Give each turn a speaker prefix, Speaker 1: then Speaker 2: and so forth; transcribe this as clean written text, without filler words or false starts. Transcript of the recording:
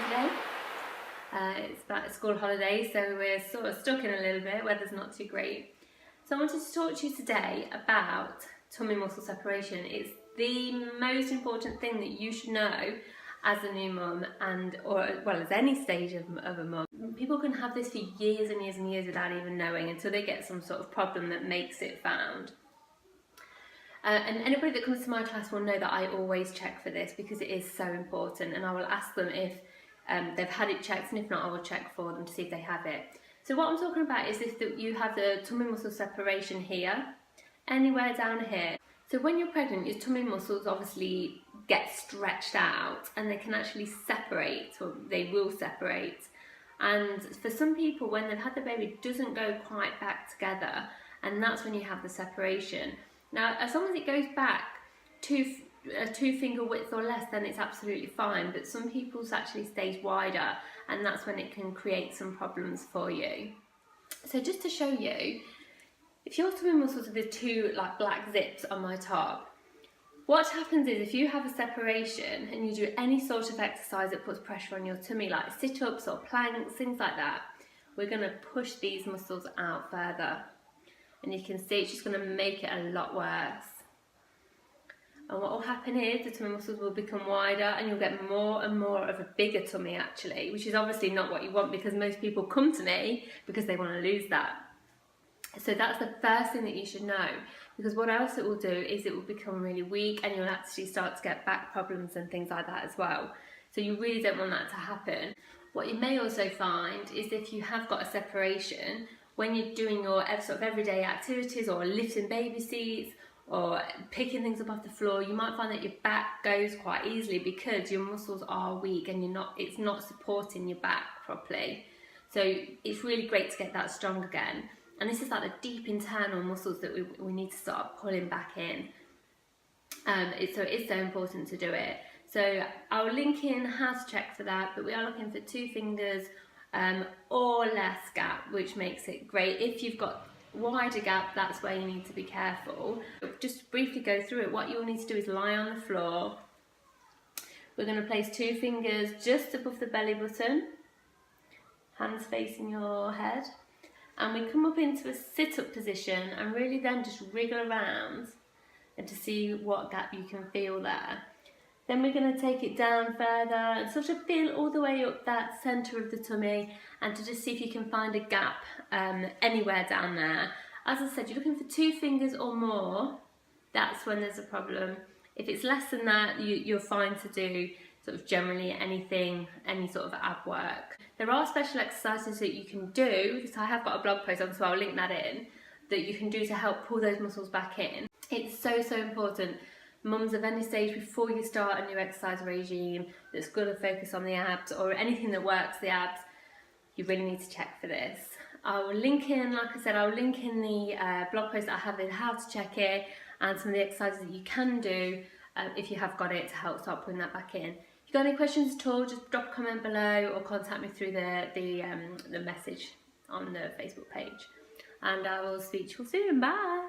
Speaker 1: today. It's back to school holidays, so we're sort of stuck in a little bit, weather's not too great. So I wanted to talk to you today about tummy muscle separation. It's the most important thing that you should know as a new mum, or as any stage of a mum. People can have this for years and years and years without even knowing, until they get some sort of problem that makes it found. And anybody that comes to my class will know that I always check for this because it is so important, and I will ask them if they've had it checked, and if not I will check for them to see if they have it. So what I'm talking about is if you have the tummy muscle separation here, anywhere down here. So when you're pregnant, your tummy muscles obviously get stretched out and they can actually separate, or they will separate. And for some people, when they've had the baby, it doesn't go quite back together, and that's when you have the separation. Now, as long as it goes back a 2 finger width or less, then it's absolutely fine, but some people's actually stays wider, and that's when it can create some problems for you. So just to show you, if your tummy muscles are the two like black zips on my top, what happens is if you have a separation and you do any sort of exercise that puts pressure on your tummy, like sit-ups or planks, things like that, we're going to push these muscles out further. And you can see it's just going to make it a lot worse. And what will happen is the tummy muscles will become wider, and you'll get more and more of a bigger tummy actually, which is obviously not what you want, because most people come to me because they want to lose that. So that's the first thing that you should know, because what else it will do is it will become really weak, and you'll actually start to get back problems and things like that as well. So you really don't want that to happen. What you may also find is if you have got a separation, when you're doing your sort of everyday activities, or lifting baby seats, or picking things up off the floor, you might find that your back goes quite easily because your muscles are weak and it's not supporting your back properly. So it's really great to get that strong again. And this is like the deep internal muscles that we need to start pulling back in. So it's so important to do it. So I'll link in how to check for that, but we are looking for 2 fingers or less gap, which makes it great. If you've got wider gap, that's where you need to be careful. Just briefly go through it. What you'll need to do is lie on the floor. We're going to place 2 fingers just above the belly button, hands facing your head, and we come up into a sit-up position, and really then just wriggle around and to see what gap you can feel there. Then we're going to take it down further and sort of feel all the way up that centre of the tummy, and to just see if you can find a gap anywhere down there. As I said, you're looking for 2 fingers or more, that's when there's a problem. If it's less than that, you're fine to do sort of generally anything, any sort of ab work. There are special exercises that you can do, because I have got a blog post on, so I'll link that in, that you can do to help pull those muscles back in. It's so important. Mums of any stage, before you start a new exercise regime that's going to focus on the abs, or anything that works the abs, you really need to check for this. I will link in, like I said, I'll link in the blog post that I have with how to check it, and some of the exercises that you can do if you have got it, to help start putting that back in. If you've got any questions at all, just drop a comment below or contact me through the message on the Facebook page. And I will speak to you soon. Bye!